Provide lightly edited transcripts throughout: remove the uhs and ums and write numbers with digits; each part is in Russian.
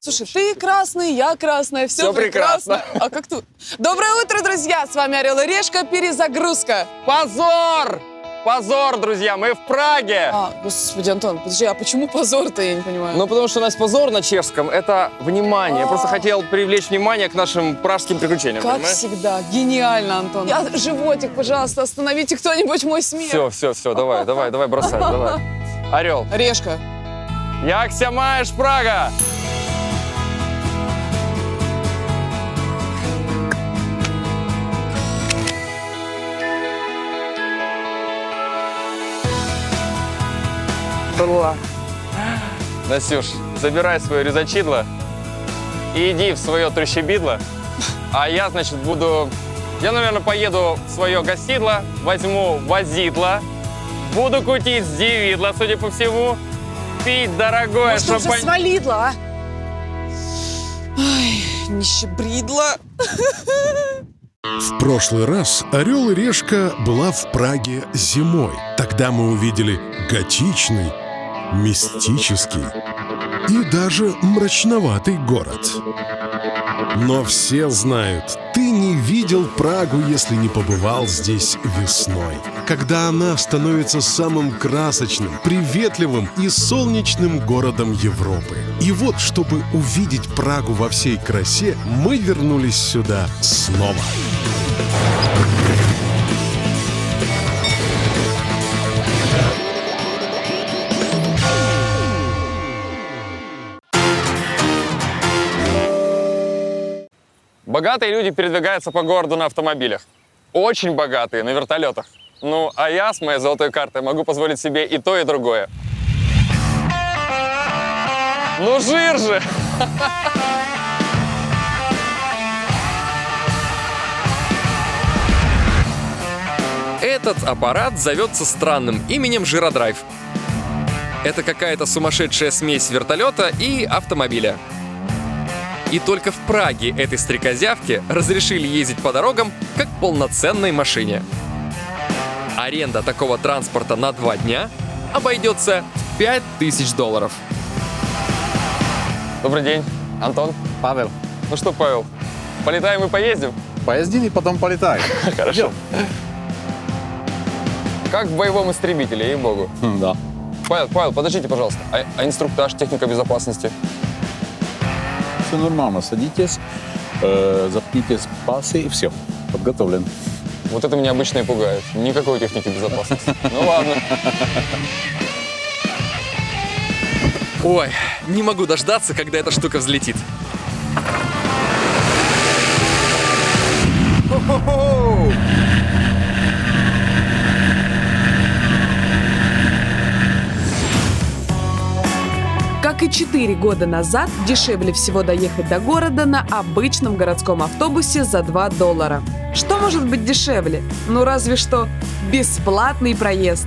Слушай, ты красный, я красная, все прекрасно. А как тут? Доброе утро, друзья! С вами Орел и Решка, перезагрузка. Позор! Позор, друзья, мы в Праге! Господи, Антон, подожди, а почему позор-то, я не понимаю? Ну, потому что у нас позор на чешском — это внимание. Я просто хотел привлечь внимание к нашим пражским приключениям, Как понимаешь? всегда, гениально, Антон. Животик, пожалуйста, остановите кто-нибудь мой смех. Все, давай, бросай, давай. Орел. Решка. Як ся маєш, Прага? Настюш, забирай свое резачидло и иди в свое трущебидло. А я, значит, Я, наверное, поеду в свое гостидло, возьму возидло, буду кутить с девидло, судя по всему, пить дорогое шампань. Может, свалидло, а? Ай, нищебридло. В прошлый раз «Орел и Решка» была в Праге зимой. Тогда мы увидели готичный, мистический и даже мрачноватый город. Но все знают, ты не видел Прагу, если не побывал здесь весной, когда она становится самым красочным, приветливым и солнечным городом Европы. И вот, чтобы увидеть Прагу во всей красе, мы вернулись сюда снова. Богатые люди передвигаются по городу на автомобилях. Очень богатые на вертолетах. Ну, а я с моей золотой картой могу позволить себе и то, и другое. Ну, жир же! Этот аппарат зовется странным именем Жиродрайв. Это какая-то сумасшедшая смесь вертолета и автомобиля. И только в Праге этой стрекозявке разрешили ездить по дорогам как полноценной машине. Аренда такого транспорта на 2 дня обойдется в $5000. Добрый день, Антон. Павел, Ну что, Павел, полетаем и поездим? поездим и потом полетаем. Хорошо. Как в боевом истребителе, ей-богу. Да. Павел, подождите, пожалуйста. А инструктаж, техника безопасности? Все нормально. Садитесь, запните пасы и все. Подготовлен. Вот это меня обычно и пугает. Никакой техники безопасности. Ну ладно. Ой, не могу дождаться, когда эта штука взлетит. Как и 4 года назад, дешевле всего доехать до города на обычном городском автобусе за $2. Что может быть дешевле? Ну разве что бесплатный проезд.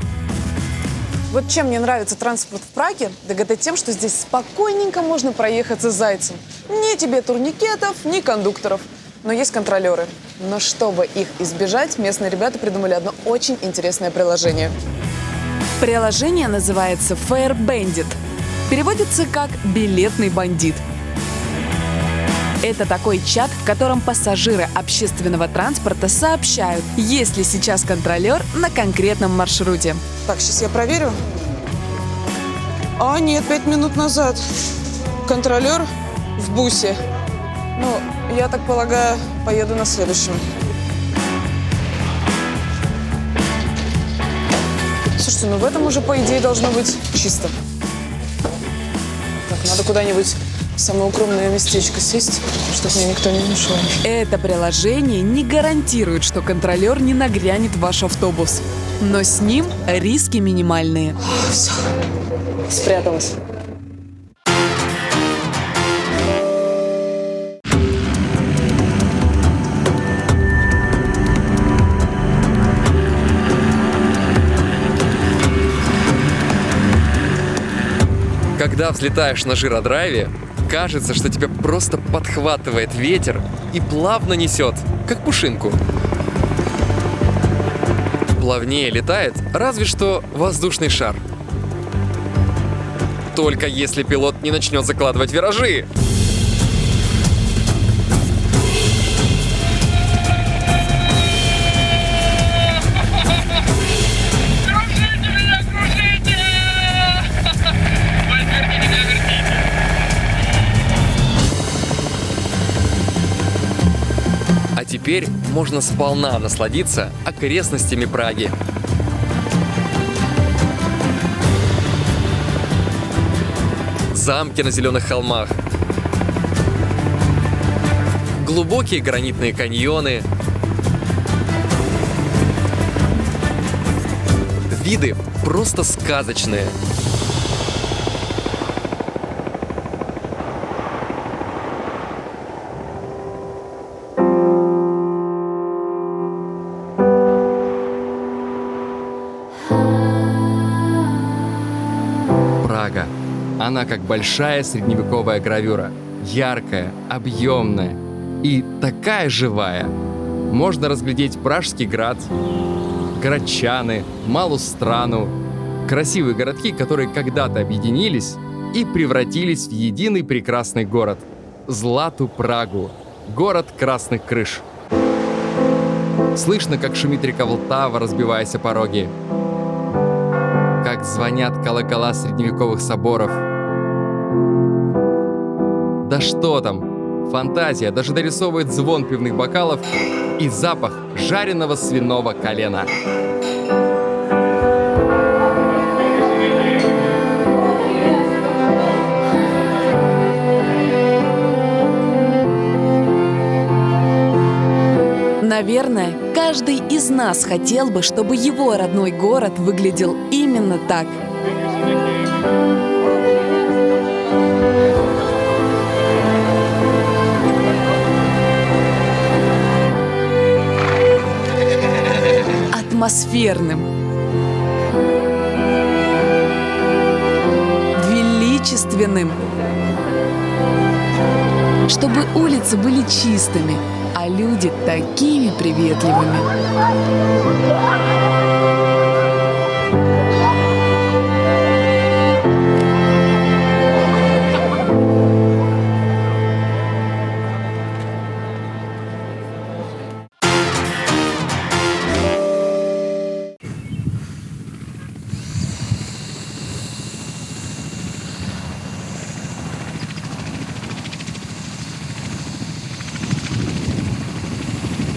Вот чем мне нравится транспорт в Праге, так это тем, что здесь спокойненько можно проехаться зайцем. Ни тебе турникетов, ни кондукторов. Но есть контролеры. Но чтобы их избежать, местные ребята придумали одно очень интересное приложение. Приложение называется Fare Bandit. Переводится как «билетный бандит». Это такой чат, в котором пассажиры общественного транспорта сообщают, есть ли сейчас контролер на конкретном маршруте. Так, сейчас я проверю. А, нет, 5 минут назад. Контролер в бусе. Ну, я так полагаю, поеду на следующем. Слушайте, ну в этом уже, по идее, должно быть чисто. Так, надо куда-нибудь в самое укромное местечко сесть, чтобы мне никто не мешал. Это приложение не гарантирует, что контролер не нагрянет в ваш автобус. Но с ним риски минимальные. Все, спряталась. Когда взлетаешь на жиродрайве, кажется, что тебя просто подхватывает ветер и плавно несет, как пушинку. Плавнее летает разве что воздушный шар. Только если пилот не начнет закладывать виражи. теперь можно сполна насладиться окрестностями Праги. Замки на зеленых холмах, глубокие гранитные каньоны, виды просто сказочные. Прага. Она как большая средневековая гравюра. Яркая, объемная и такая живая. Можно разглядеть Пражский град, Градчаны, Малу Страну. Красивые городки, которые когда-то объединились и превратились в единый прекрасный город. Злату Прагу. Город красных крыш. Слышно, как шумит река Влтава, разбиваясь о пороги. Как звонят колокола средневековых соборов. Да что там? Фантазия даже дорисовывает звон пивных бокалов и запах жареного свиного колена. Наверное, каждый из нас хотел бы, чтобы его родной город выглядел именно так. Атмосферным, величественным, чтобы улицы были чистыми, а люди такими приветливыми.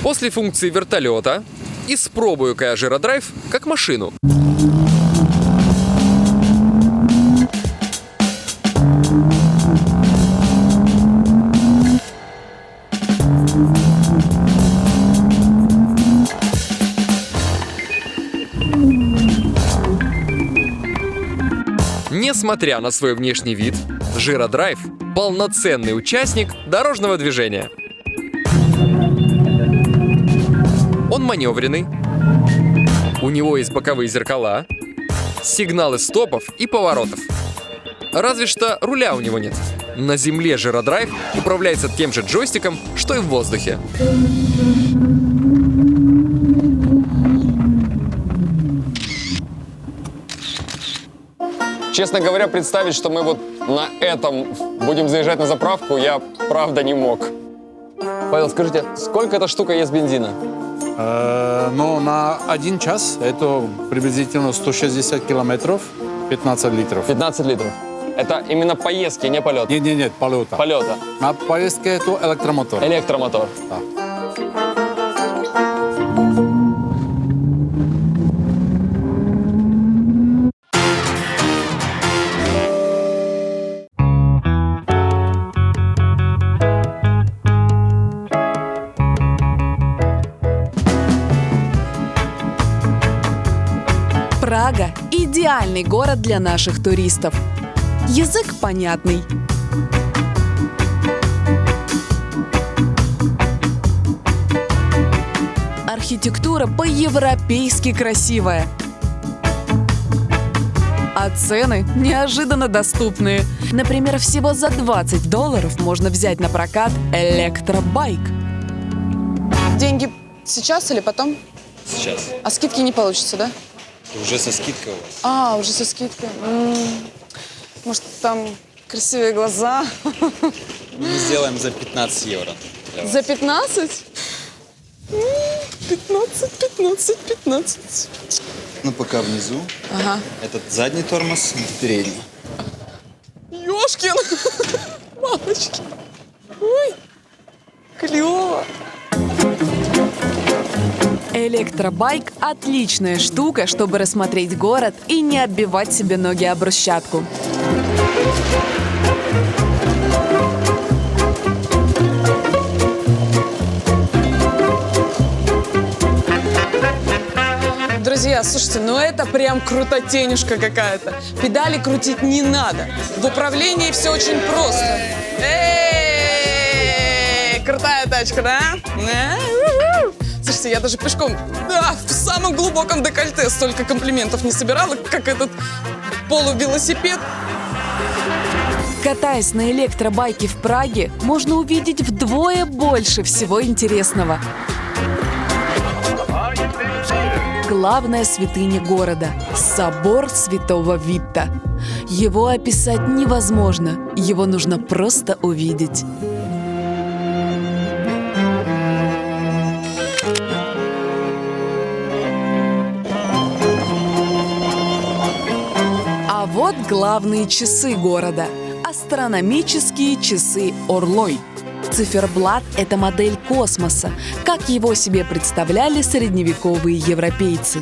После функции вертолета испробую-ка я жиродрайв как машину. Несмотря на свой внешний вид, жиродрайв – полноценный участник дорожного движения. Он маневренный, у него есть боковые зеркала, сигналы стопов и поворотов. Разве что руля у него нет. На земле жиродрайв управляется тем же джойстиком, что и в воздухе. Честно говоря, представить, что мы вот на этом будем заезжать на заправку, я правда не мог. Павел, скажите, сколько эта штука ест бензина? Но на 1 час это приблизительно 160 километров, 15 литров. 15 литров. Это именно поездки, не полет? Нет, полета. Полета. На поездке это электромотор. Электромотор. Да. Прага – идеальный город для наших туристов. Язык понятный. Архитектура по-европейски красивая. А цены неожиданно доступные. Например, всего за $20 можно взять на прокат электробайк. Деньги сейчас или потом? Сейчас. А скидки не получится, да? Уже со скидкой у вас. А, уже со скидкой. Может, там красивые глаза? Мы сделаем за 15 евро. За 15? 15. Ну, пока внизу. Ага. Этот задний тормоз, это передний. Ёшкин! Мамочки! Ой, клево! Электробайк – отличная штука, чтобы рассмотреть город и не оббивать себе ноги об брусчатку. Друзья, слушайте, ну это прям крутотенюшка какая-то. Педали крутить не надо. В управлении все очень просто. Эй, крутая тачка, да? Слушайте, я даже пешком, да, в самом глубоком декольте столько комплиментов не собирала, как этот полувелосипед. Катаясь на электробайке в Праге, можно увидеть вдвое больше всего интересного. Главная святыня города – собор Святого Витта. Его описать невозможно, его нужно просто увидеть. А вот главные часы города – астрономические часы Орлой. Циферблат – это модель космоса, как его себе представляли средневековые европейцы.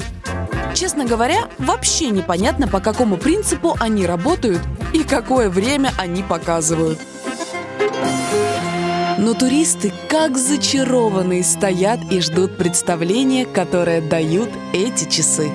Честно говоря, вообще непонятно, по какому принципу они работают и какое время они показывают. Но туристы, как зачарованные, стоят и ждут представления, которое дают эти часы.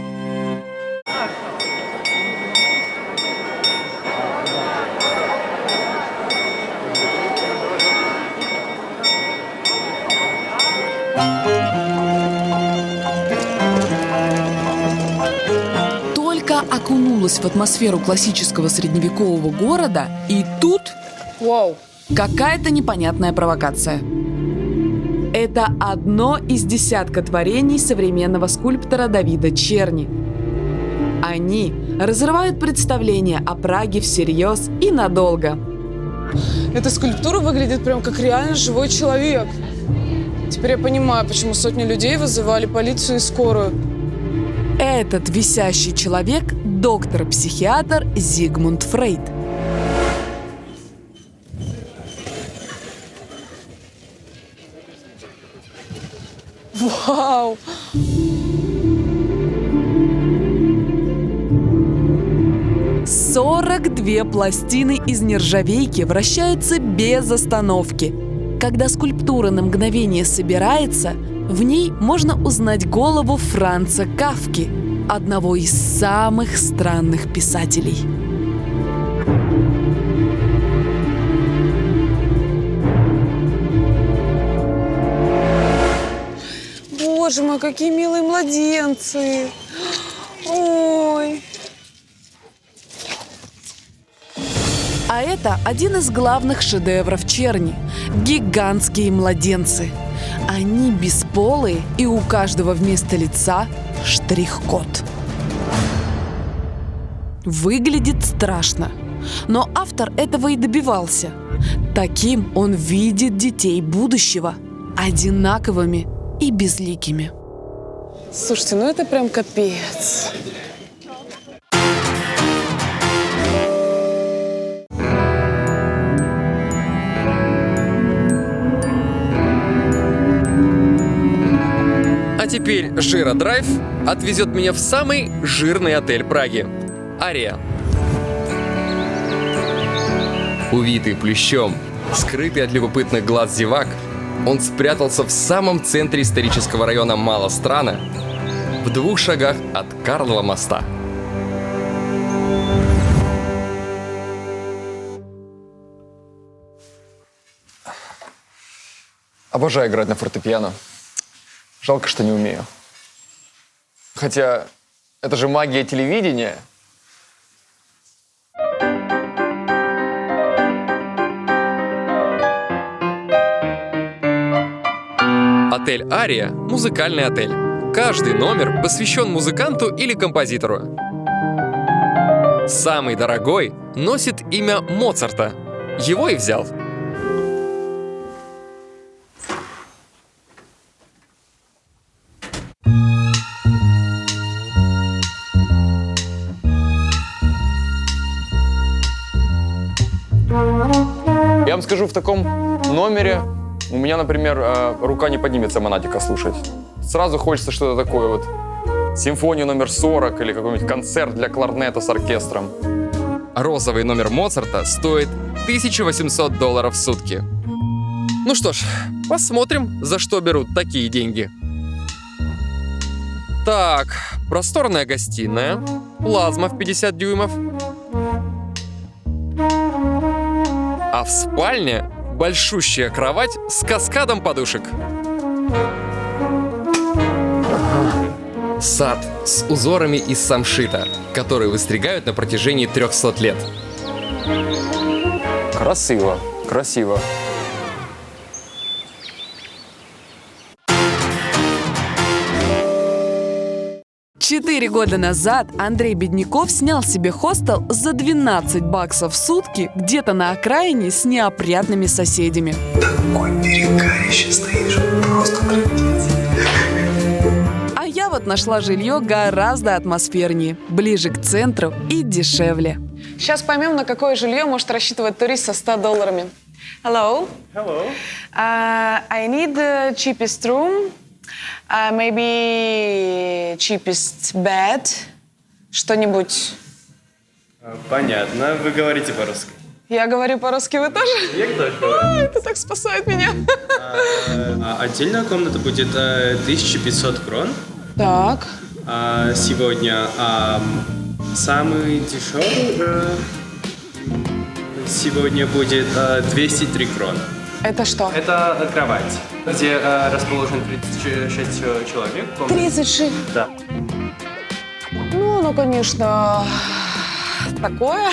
Только окунулась в атмосферу классического средневекового города, и тут Вау. какая-то непонятная провокация. Это одно из десятка творений современного скульптора Давида Черни. Они разрывают представление о Праге всерьез и надолго. Эта скульптура выглядит прям как реально живой человек. Теперь я понимаю, почему сотни людей вызывали полицию и скорую. Этот висящий человек – доктор-психиатр Зигмунд Фрейд. Вау! «42 пластины из нержавейки вращаются без остановки. Когда скульптура на мгновение собирается, в ней можно узнать голову Франца Кафки, одного из самых странных писателей. Боже мой, какие милые младенцы! Ой! А это один из главных шедевров Черни – гигантские младенцы. Они бесполые, и у каждого вместо лица штрих-код. Выглядит страшно, но автор этого и добивался. Таким он видит детей будущего, одинаковыми и безликими. Слушайте, ну это прям капец. А теперь Жиродрайв отвезет меня в самый жирный отель Праги – Ария. Увитый плющом, скрытый от любопытных глаз зевак, он спрятался в самом центре исторического района Малострана, в 2 шагах от Карлова моста. Обожаю играть на фортепиано. Жалко, что не умею. Хотя, это же магия телевидения. Отель «Ария» — музыкальный отель. Каждый номер посвящен музыканту или композитору. Самый дорогой носит имя Моцарта. Его и взял. Я вам скажу, в таком номере у меня, например, рука не поднимется монатика слушать. сразу хочется что-то такое вот. Симфонию номер 40 или какой-нибудь концерт для кларнета с оркестром. Розовый номер Моцарта стоит $1800 в сутки. Ну что ж, посмотрим, за что берут такие деньги. Так, просторная гостиная, плазма в 50 дюймов. А в спальне большущая кровать с каскадом подушек. Сад с узорами из самшита, которые выстригают на протяжении 300 лет. Красиво, красиво. Четыре года назад Андрей Бедняков снял себе хостел за $12 в сутки где-то на окраине с неопрятными соседями. А я вот нашла жилье гораздо атмосфернее, ближе к центру и дешевле. Сейчас поймем, на какое жилье может рассчитывать турист со $100. Hello. Hello. I need the cheapest room. Maybe cheapest bed. Что-нибудь. Понятно. Вы говорите по-русски? Я говорю по-русски, вы тоже? Я тоже говорю. Это так спасает меня. Отдельная комната будет 1500 крон. Так. Сегодня самый дешевый сегодня будет 203 крон. Это что? Это кровать, где расположен 36 человек. 36? Да. Ну, конечно, такое.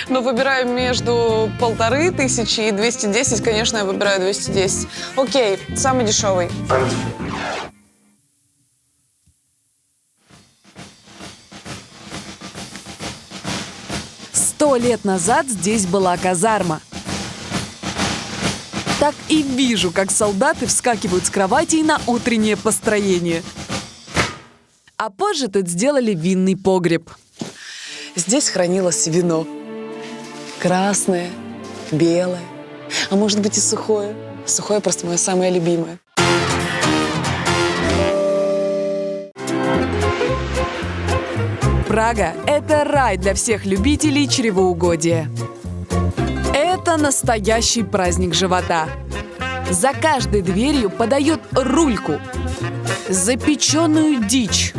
Но выбираю между 1500 и 210. Конечно, я выбираю 210. Окей, самый дешевый. Самый дешевый. «100 лет назад здесь была казарма. Так и вижу, как солдаты вскакивают с кроватей на утреннее построение. А позже тут сделали винный погреб. Здесь хранилось вино. Красное, белое, а может быть и сухое. Сухое просто мое самое любимое. Прага – это рай для всех любителей чревоугодия. Это настоящий праздник живота. За каждой дверью подают рульку, запеченную дичь,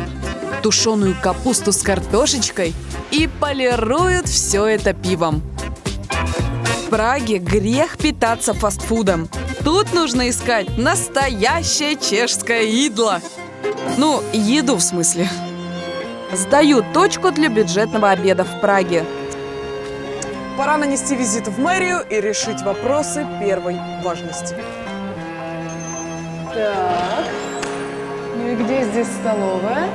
тушеную капусту с картошечкой и полируют все это пивом. В Праге грех питаться фастфудом. Тут нужно искать настоящее чешское идло. Ну, еду в смысле. Сдаю точку для бюджетного обеда в Праге. Пора нанести визит в мэрию и решить вопросы первой важности. Так. Ну и где здесь столовая?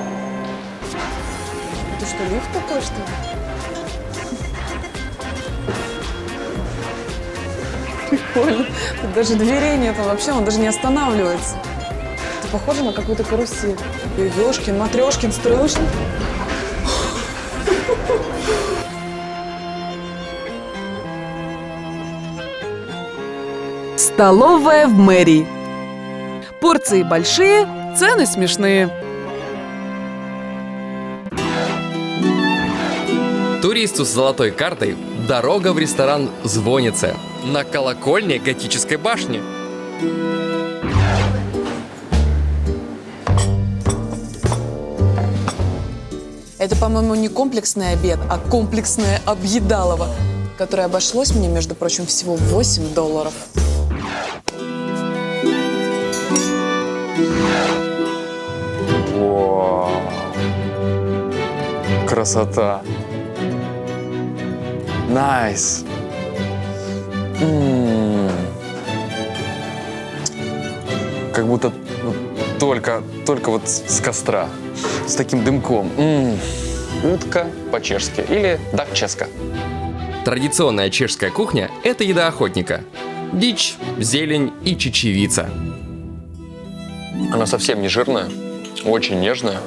Это что, лифт такой, что ли? Прикольно. Тут даже дверей нет, вообще он даже не останавливается. Это похоже на какую-то карусель. Ёшкин, Матрёшкин, Стрёшкин. Столовая в мэрии. Порции большие, цены смешные. Туристу с золотой картой дорога в ресторан Звоннице на колокольне готической башни. Это, по-моему, не комплексный обед, а комплексное объедалово, которое обошлось мне, между прочим, всего $8. Вау. Красота. Найс. Как будто только вот с костра, с таким дымком. Утка по-чешски или дак-ческа. Традиционная чешская кухня – это еда охотника. Дичь, зелень и чечевица. Она совсем не жирная, очень нежная.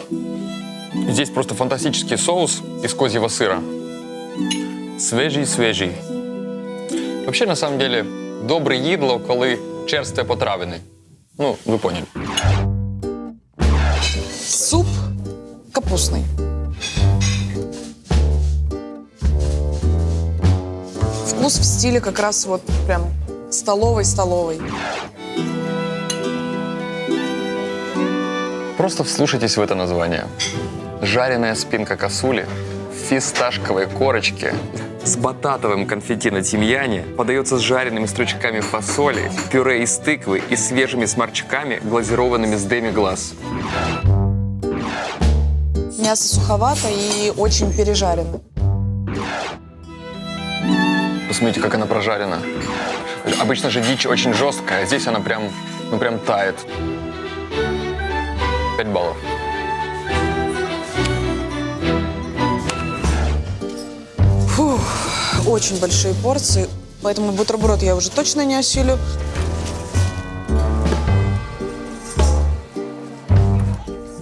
Здесь просто фантастический соус из козьего сыра. Свежий. Вообще, на самом деле, добре їдло, коли черстве потравини. Ну, ви поняли. вкусный. Вкус в стиле как раз вот прям столовой-столовой. Просто вслушайтесь в это название. Жареная спинка косули в фисташковой корочке с бататовым конфетти на тимьяне подается с жареными стручками фасоли, пюре из тыквы и свежими сморчками, глазированными с деми-глаз. Мясо суховато и очень пережарено. Посмотрите, как она прожарена. Обычно же дичь очень жесткая, а здесь она прям тает. 5 баллов. Фух, очень большие порции, поэтому бутерброд я уже точно не осилю.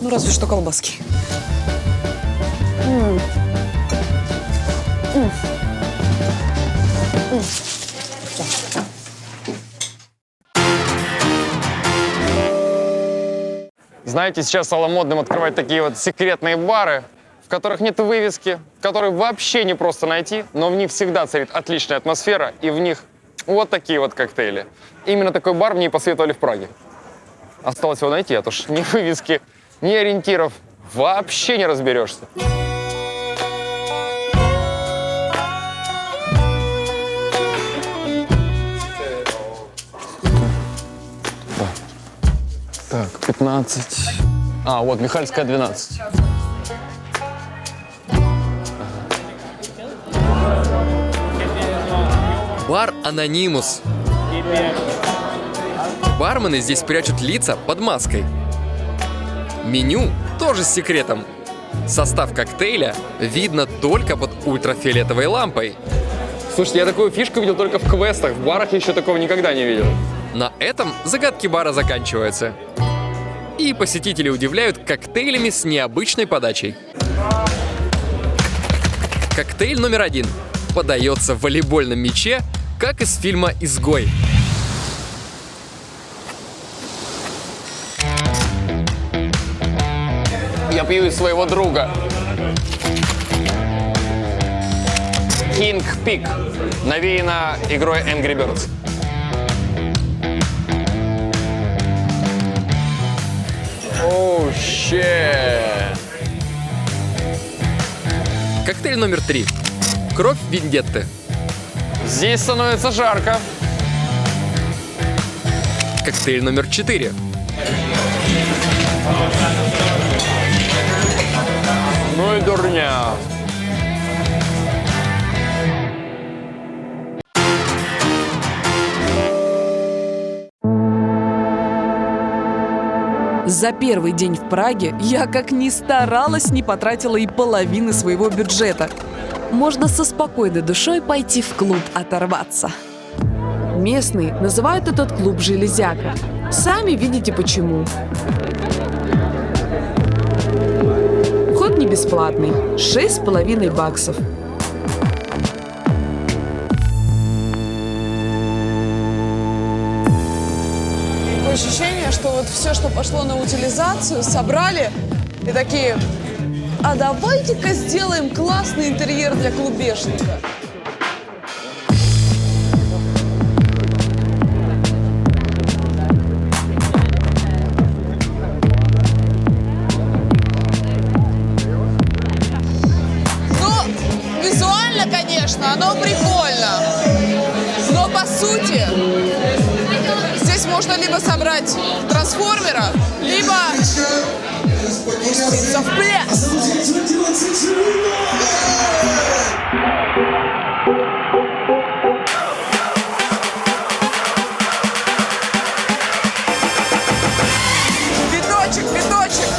Ну, разве что колбаски. Знаете, сейчас стало модным открывать такие вот секретные бары, в которых нет вывески, которые вообще не просто найти, но в них всегда царит отличная атмосфера, и в них вот такие вот коктейли. Именно такой бар мне и посоветовали в Праге. Осталось его найти, а то ж ни вывески, ни ориентиров вообще не разберешься. Так, 15. А, вот, Михальская, 12. Бар «Анонимус». Бармены здесь прячут лица под маской. Меню тоже с секретом. Состав коктейля видно только под ультрафиолетовой лампой. Слушайте, я такую фишку видел только в квестах, в барах еще такого никогда не видел. На этом загадки бара заканчиваются. И посетители удивляют коктейлями с необычной подачей. Коктейль номер 1 подается в волейбольном мяче, как из фильма «Изгой». Я пью из своего друга. King Peak. Навеяно игрой Angry Birds. Оу, щет. Коктейль номер 3. Кровь Вендетты. Здесь становится жарко. Коктейль номер 4. Ну и дурня. За первый день в Праге я как ни старалась, не потратила и половины своего бюджета. Можно со спокойной душой пойти в клуб оторваться. Местные называют этот клуб «Железяка». Сами видите почему. Вход не бесплатный, 6,5 баксов. Такое ощущение, что вот все, что пошло на утилизацию, собрали и такие: а давайте-ка сделаем классный интерьер для клубешника. Ну, визуально, конечно, оно прикольно. Но по сути, здесь можно либо собрать трансформера, либо пуститься в пляс. Видочек, видочек.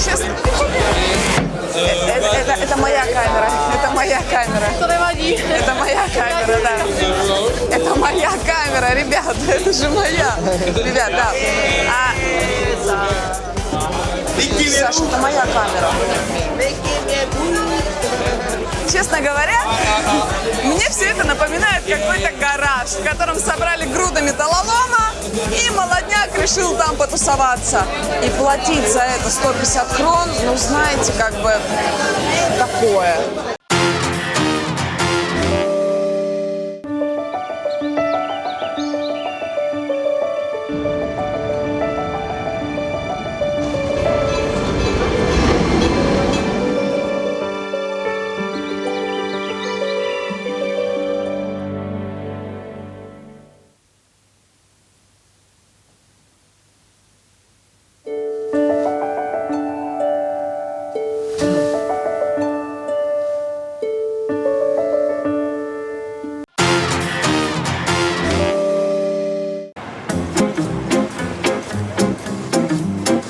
Честно. Это моя камера. Это моя камера. Это моя камера, да. Это моя камера, ребят. Это же моя. Ребят, да. Саша, это моя камера. Честно говоря, мне все это напоминает какой-то гараж, в котором собрали груды металлолома, и молодняк решил там потусоваться. И платить за это 150 крон, ну, знаете, как бы такое.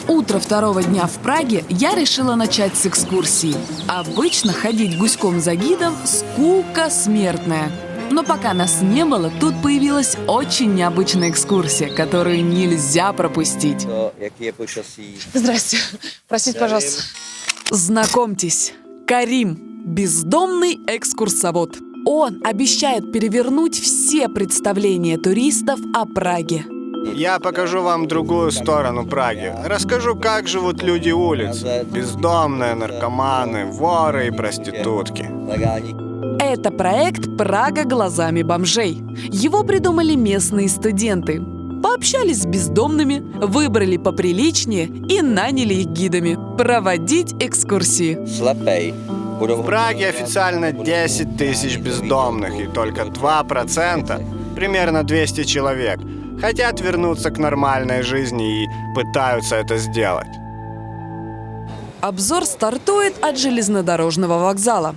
Утро второго дня в Праге я решила начать с экскурсии. Обычно ходить гуськом за гидом – скука смертная. Но пока нас не было, тут появилась очень необычная экскурсия, которую нельзя пропустить. Здрасте. Простите, пожалуйста. Знакомьтесь, Карим – бездомный экскурсовод. Он обещает перевернуть все представления туристов о Праге. Я покажу вам другую сторону Праги. Расскажу, как живут люди улиц. Бездомные, наркоманы, воры и проститутки. Это проект «Прага глазами бомжей». Его придумали местные студенты. Пообщались с бездомными, выбрали поприличнее и наняли их гидами проводить экскурсии. В Праге официально 10 тысяч бездомных, и только 2%, примерно 200 человек, хотят вернуться к нормальной жизни и пытаются это сделать. Обзор стартует от железнодорожного вокзала.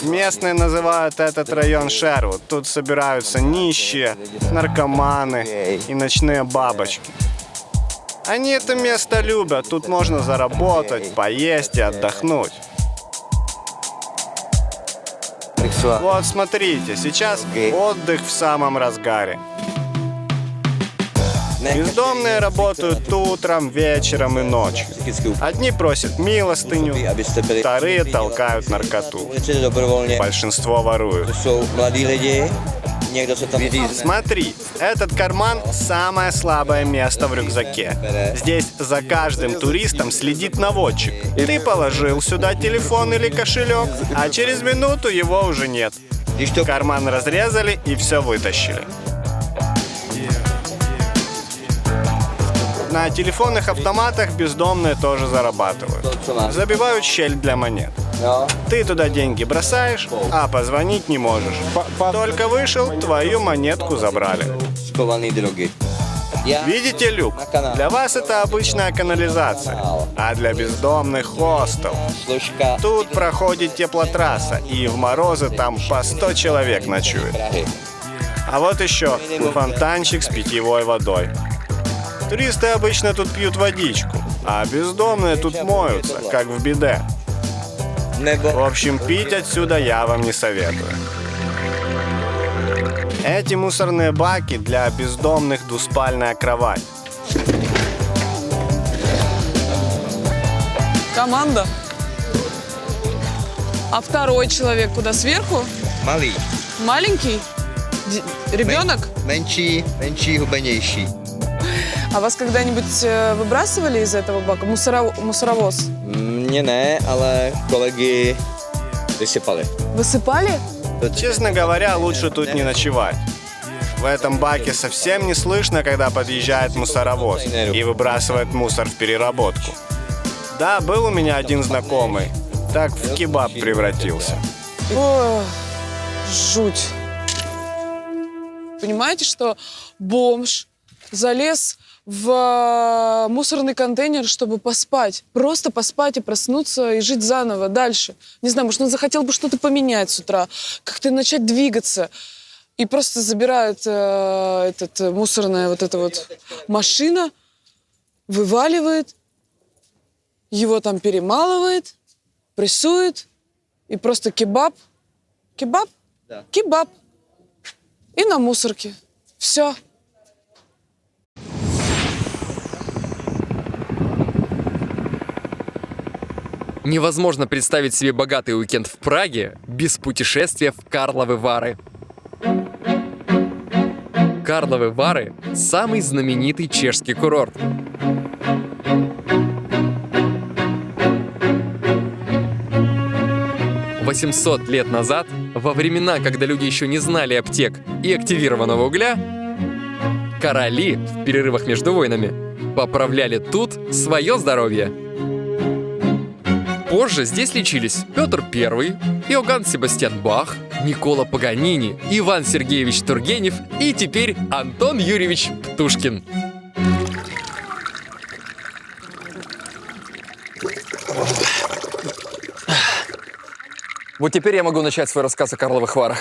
Местные называют этот район Шервуд. Тут собираются нищие, наркоманы и ночные бабочки. Они это место любят. Тут можно заработать, поесть и отдохнуть. Вот смотрите, сейчас отдых в самом разгаре. Бездомные работают утром, вечером и ночью. Одни просят милостыню, вторые толкают наркоту. Большинство воруют. Смотри, этот карман – самое слабое место в рюкзаке. Здесь за каждым туристом следит наводчик. Ты положил сюда телефон или кошелек, а через минуту его уже нет. Карман разрезали и все вытащили. На телефонных автоматах бездомные тоже зарабатывают. Забивают щель для монет. Ты туда деньги бросаешь, а позвонить не можешь. Только вышел, твою монетку забрали. Видите люк? Для вас это обычная канализация, а для бездомных хостел. Тут проходит теплотрасса, и в морозы там по 100 человек ночует. А вот еще фонтанчик с питьевой водой. Туристы обычно тут пьют водичку, а бездомные тут моются, как в биде. В общем, пить отсюда я вам не советую. Эти мусорные баки для бездомных двуспальная кровать. Команда. А второй человек куда, сверху? Малý. Маленький? Ребенок? Menší, hubenější. А вас когда-нибудь выбрасывали из этого бака? Мусоровоз? Mně ne, ale kolegy vysypali. Высыпали? Честно говоря, лучше тут не ночевать. В этом баке совсем не слышно, когда подъезжает мусоровоз и выбрасывает мусор в переработку. Да, был у меня один знакомый, так в кебаб превратился. Ой, жуть. Понимаете, что бомж залез в мусорный контейнер, чтобы поспать. Просто поспать и проснуться, и жить заново дальше. Не знаю, может, он захотел бы что-то поменять с утра, как-то начать двигаться. И просто забирает мусорная вот эта вот машина, вываливает, его там перемалывает, прессует, и просто кебаб. Кебаб? Да. Кебаб. И на мусорке. Все. Невозможно представить себе богатый уикенд в Праге без путешествия в Карловы Вары. Карловы Вары – самый знаменитый чешский курорт. «800 лет назад, во времена, когда люди еще не знали аптек и активированного угля, короли в перерывах между войнами поправляли тут свое здоровье. Позже здесь лечились Петр I, Иоганн Себастьян Бах, Никола Паганини, Иван Сергеевич Тургенев и теперь Антон Юрьевич Птушкин. Вот теперь я могу начать свой рассказ о Карловых Варах.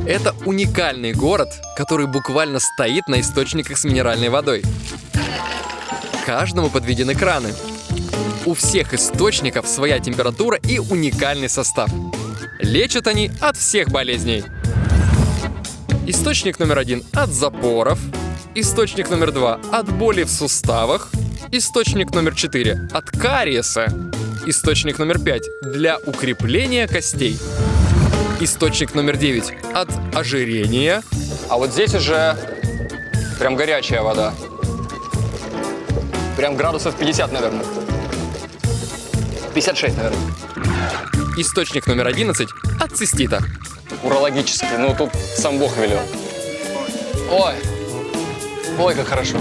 Это уникальный город, который буквально стоит на источниках с минеральной водой. Каждому подведены краны. У всех источников своя температура и уникальный состав. Лечат они от всех болезней. Источник номер 1 от запоров. Источник номер 2 от боли в суставах. Источник номер 4 от кариеса. Источник номер 5 для укрепления костей. Источник номер 9 от ожирения. А вот здесь уже прям горячая вода. Прям градусов 50, наверное. 56, наверное. Источник номер 11 от цистита. Урологический. Ну, тут сам Бог велел. Ой. Ой, как хорошо.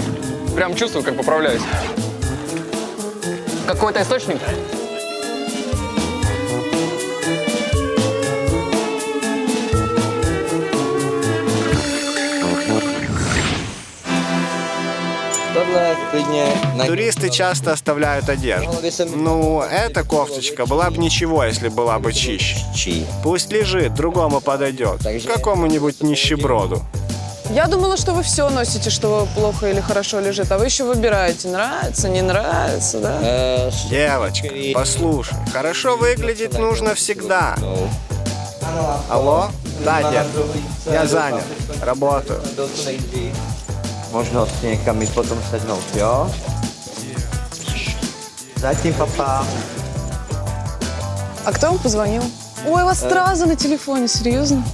Прям чувствую, как поправляюсь. Какой-то источник? Туристы часто оставляют одежду. Ну, эта кофточка была бы ничего, если была бы чище. Пусть лежит, другому подойдет. Какому-нибудь нищеброду. Я думала, что вы все носите, что плохо или хорошо лежит, а вы еще выбираете, нравится, не нравится, да? Девочка, послушай, хорошо выглядеть нужно всегда. Алло? Да, дед. Я занят. Работаю. Možno si někam jít potom sednout, jo? Zatím, папа. А кто вам позвонил? Ой, у вас сразу на телефоне, серьезно?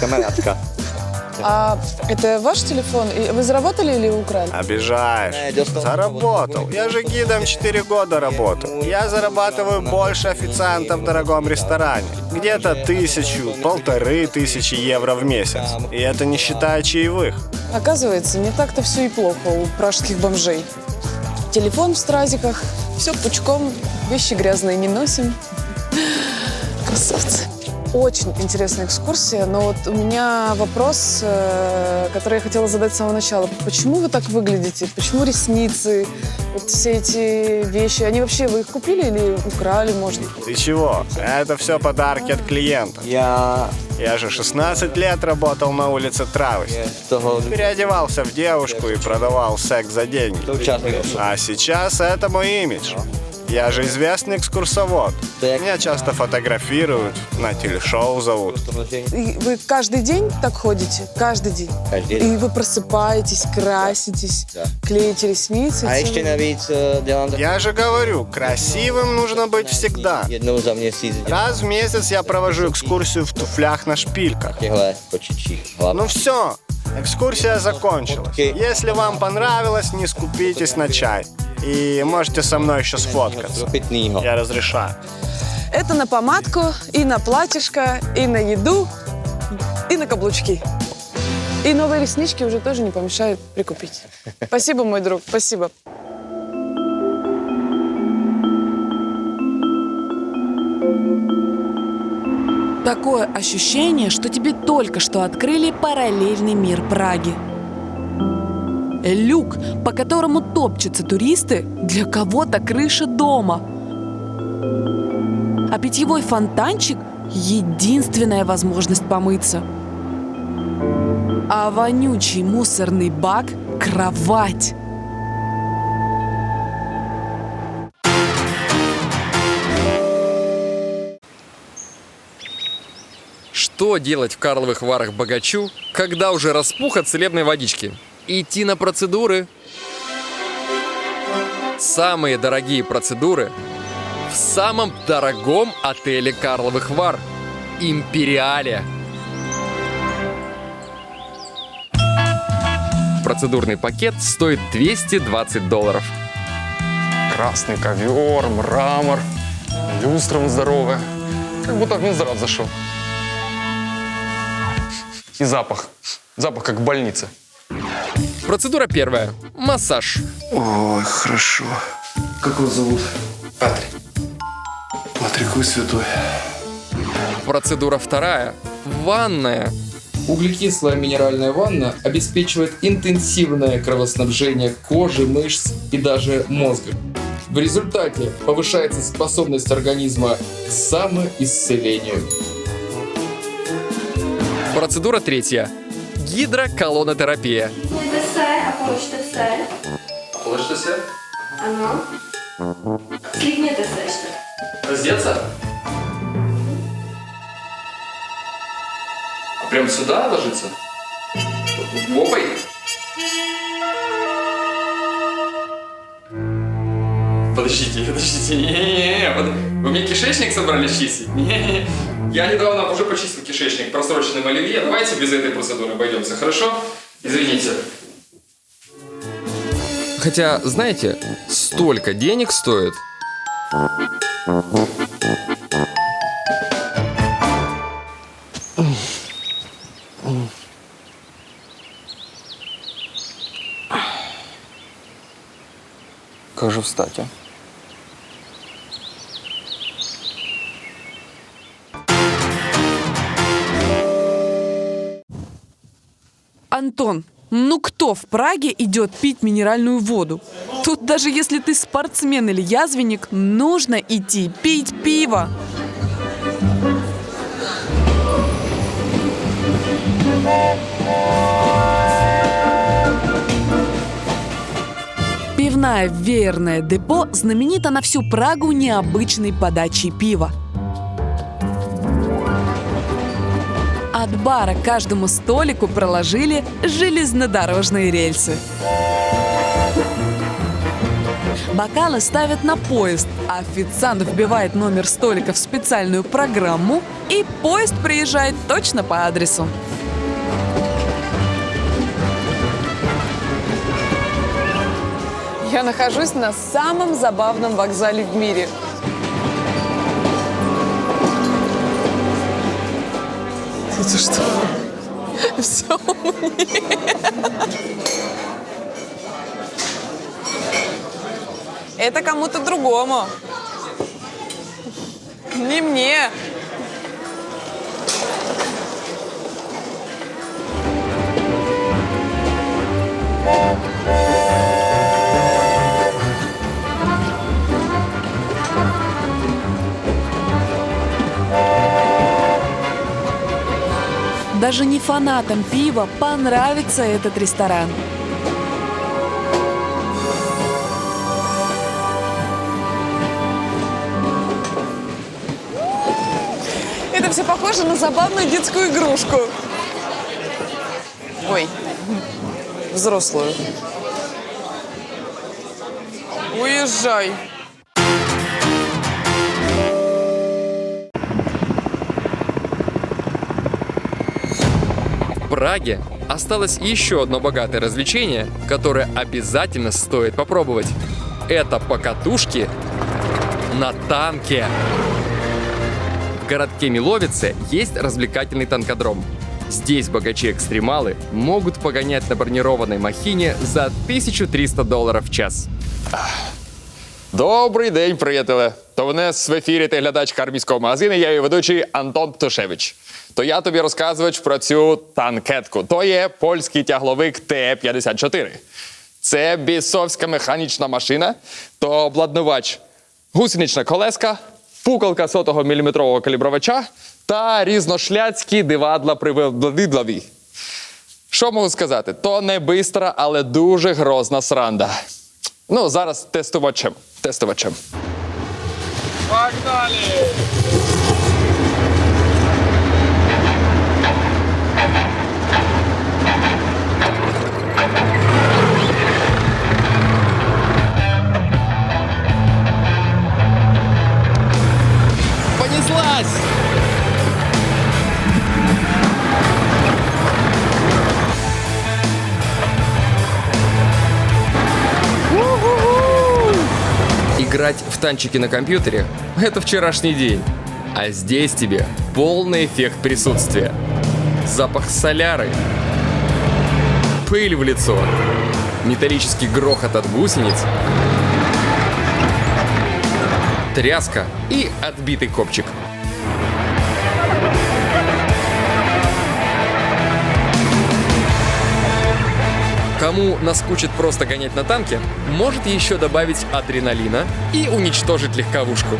Kamarádka. А это ваш телефон? И вы заработали или украли? Обижаешь. Заработал. Я же гидом 4 года работаю. Я зарабатываю больше официанта в дорогом ресторане. Где-то 1000-1500 евро в месяц. И это не считая чаевых. Оказывается, не так-то все и плохо у пражских бомжей. Телефон в стразиках, все пучком, вещи грязные не носим. Красавцы. Очень интересная экскурсия, но вот у меня вопрос, который я хотела задать с самого начала. Почему вы так выглядите? Почему ресницы? Вот все эти вещи, они вообще, вы их купили или украли, может? Ты чего? Это все подарки от клиентов. Я же 16 лет работал на улице Травости. Переодевался в девушку и продавал секс за деньги. А сейчас это мой имидж. Я же известный экскурсовод. Меня часто фотографируют, на телешоу зовут. И вы каждый день так ходите? Каждый день? Каждый день. И вы просыпаетесь, краситесь, клеите ресницы? A ještě navíc dělám Я же говорю, красивым нужно быть всегда. jednou za měsíc Раз в месяц я провожу экскурсию в туфлях на шпильках. těchto kočičích hlav. Ну все, экскурсия закончилась. Если вам понравилось, не скупитесь на чай. И можете со мной еще сфоткаться. Pitnýho. Я разрешаю. Это на помадку, и на платьишко, и на еду, и на каблучки. И новые реснички уже тоже не помешает прикупить. Спасибо, мой друг, спасибо. Такое ощущение, что тебе только что открыли параллельный мир Праги. Люк, по которому топчутся туристы, для кого-то крыша дома. А питьевой фонтанчик – единственная возможность помыться. А вонючий мусорный бак – кровать. Что делать в Карловых Варах богачу, когда уже распух от целебной водички? Идти на процедуры? Самые дорогие процедуры в самом дорогом отеле Карловых Вар – Империале. Процедурный пакет стоит $220. Красный ковер, мрамор, люстра здоровая. Как будто в Минздрав зашел. И запах. Запах как в больнице. Процедура первая – массаж. Ой, хорошо. Как вас зовут? Патрик. Патрик, вы святой. Процедура вторая – ванная. Углекислая минеральная ванна обеспечивает интенсивное кровоснабжение кожи, мышц и даже мозга. В результате повышается способность организма к самоисцелению. Процедура третья – гидроколонотерапия. Раздеться? Прям сюда ложиться? Попой? Подождите, не-не-не, вы мне кишечник собрались чистить? Не-не-не, я недавно уже почистил кишечник просроченным оливье, давайте без этой процедуры обойдемся, хорошо? Извините. Хотя, знаете, столько денег стоит. Как же встать, а? Антон, ну кто в Праге идет пить минеральную воду? Тут даже если ты спортсмен или язвенник, нужно идти пить пиво. Пивная веерное депо знаменита на всю Прагу необычной подачей пива. От бара к каждому столику проложили железнодорожные рельсы. Бокалы ставят на поезд, а официант вбивает номер столика в специальную программу, и поезд приезжает точно по адресу. Я нахожусь на самом забавном вокзале в мире. Это что? Все мне. Это кому-то другому. Не мне. Даже не фанатам пива понравится этот ресторан. Это все похоже на забавную детскую игрушку. Ой, взрослую. Уезжай. В Праге осталось еще одно богатое развлечение, которое обязательно стоит попробовать. Это покатушки на танке. В городке Миловице есть развлекательный танкодром. Здесь богачи-экстремалы могут погонять на бронированной махине за $1300 в час. Добрий день, приятеле! То в нас в ефірі ти глядачка армійського магазину, я її ведучий Антон Птушевич. То я тобі розказувач про цю танкетку. То є польський тягловик Т-54. Це бісовська механічна машина, то обладнувач гусенична колеска, пукалка 100-мм калібровача та різношляцькі дивадла привидлові. Що можу сказати? То не бистра, але дуже грозна сранда. Ну, зараз тестувачем. Погнали! Началось! Играть в танчики на компьютере — это вчерашний день. А здесь тебе полный эффект присутствия. Запах соляры, пыль в лицо, металлический грохот от гусениц, тряска и отбитый копчик. Кому наскучит просто гонять на танке, может еще добавить адреналина и уничтожить легковушку,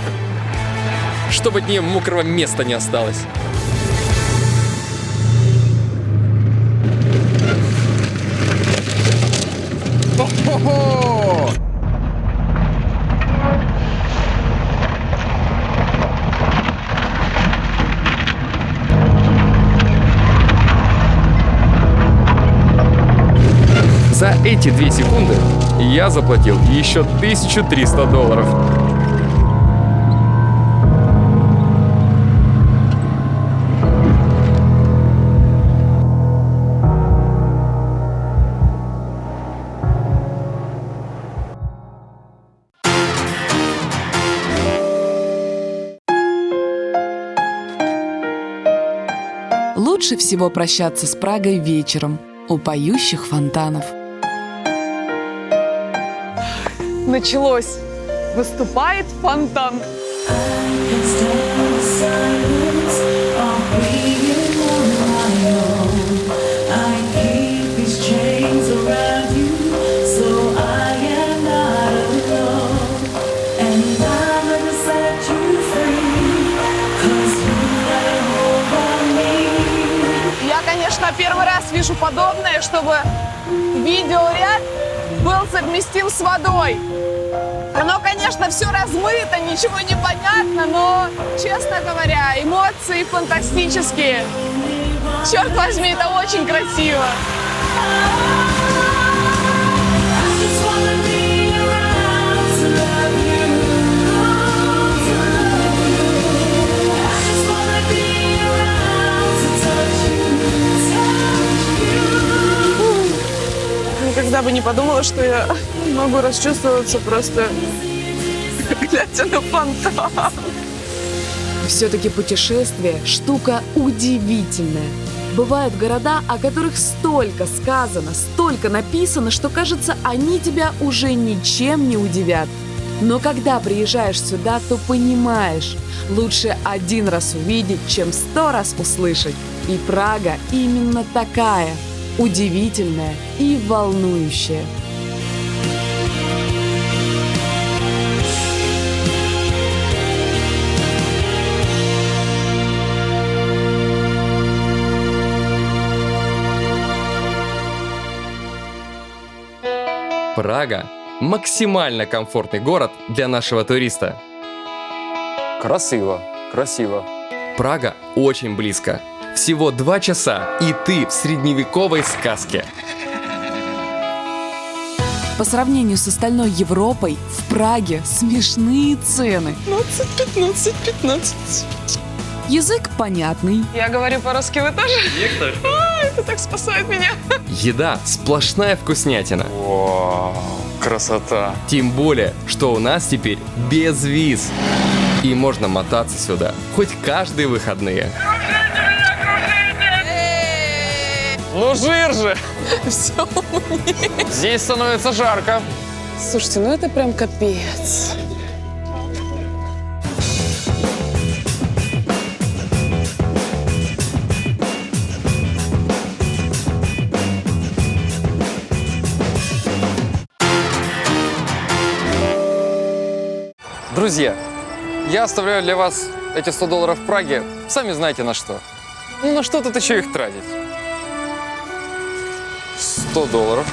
чтобы от нее мокрого места не осталось. О-хо-хо! За эти 2 секунды я заплатил еще $1300. Лучше всего прощаться с Прагой вечером у поющих фонтанов. Началось. Выступает фонтан. Я, конечно, первый раз вижу подобное, чтобы видеоряд был совместим с водой. Оно, конечно, все размыто, ничего не понятно, но, честно говоря, эмоции фантастические. Черт возьми, это очень красиво. Никогда бы не подумала, что я могу расчувствоваться просто глядя на фонтан. Все-таки путешествие – штука удивительная. Бывают города, о которых столько сказано, столько написано, что, кажется, они тебя уже ничем не удивят. Но когда приезжаешь сюда, то понимаешь, лучше 1 раз увидеть, чем 100 раз услышать. И Прага именно такая – удивительная и волнующая. Прага – максимально комфортный город для нашего туриста. Красиво, красиво. Прага очень близко. Всего 2 часа, и ты в средневековой сказке. По сравнению с остальной Европой, в Праге смешные цены. 15. Язык понятный. Я говорю по-русски, вы тоже? Это так спасает меня. Еда – сплошная вкуснятина. Вау, красота. Тем более, что у нас теперь без виз. И можно мотаться сюда хоть каждые выходные. Ну жир же! Все мне. Здесь становится жарко. Слушайте, ну это прям капец. Друзья, я оставляю для вас эти $100 в Праге. Сами знаете на что. Ну на что тут еще их тратить? $100.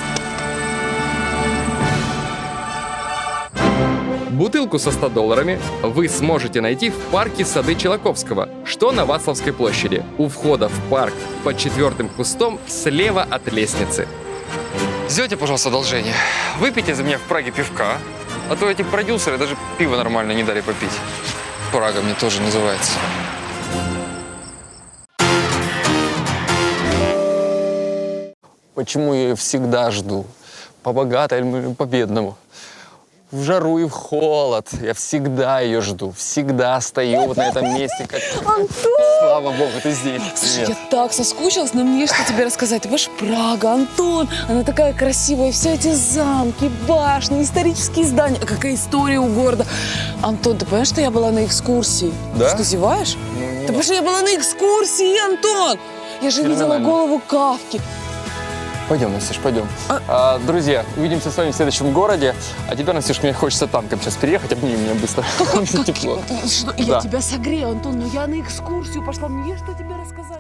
Бутылку со $100 вы сможете найти в парке Сады Челаковского, что на Вацлавской площади, у входа в парк под 4-м кустом слева от лестницы. Сделайте, пожалуйста, одолжение. Выпейте за меня в Праге пивка, а то эти продюсеры даже пиво нормально не дали попить. Прага мне тоже называется. Почему я ее всегда жду? По богатому или по бедному? В жару и в холод. Я всегда ее жду. Всегда стою вот на этом месте. Как... Антон! Слава богу, ты здесь. Слушай, Привет. я так соскучилась, но мне есть что тебе рассказать. Ты понимаешь, Прага, Антон, она такая красивая, все эти замки, башни, исторические здания. А какая история у города. Антон, ты понимаешь, что я была на экскурсии? Да? Ты что, зеваешь? Ты понимаешь, что я была на экскурсии, Антон! Я же видела Феноменально. голову Кафки. Пойдем, Настюш, пойдем. Друзья, увидимся с вами в следующем городе. А теперь, Настюш, мне хочется танком сейчас переехать. Обними меня быстро. Тепло. Что, Да. я тебя согрею, Антон, но я на экскурсию пошла. Мне есть что тебе рассказать.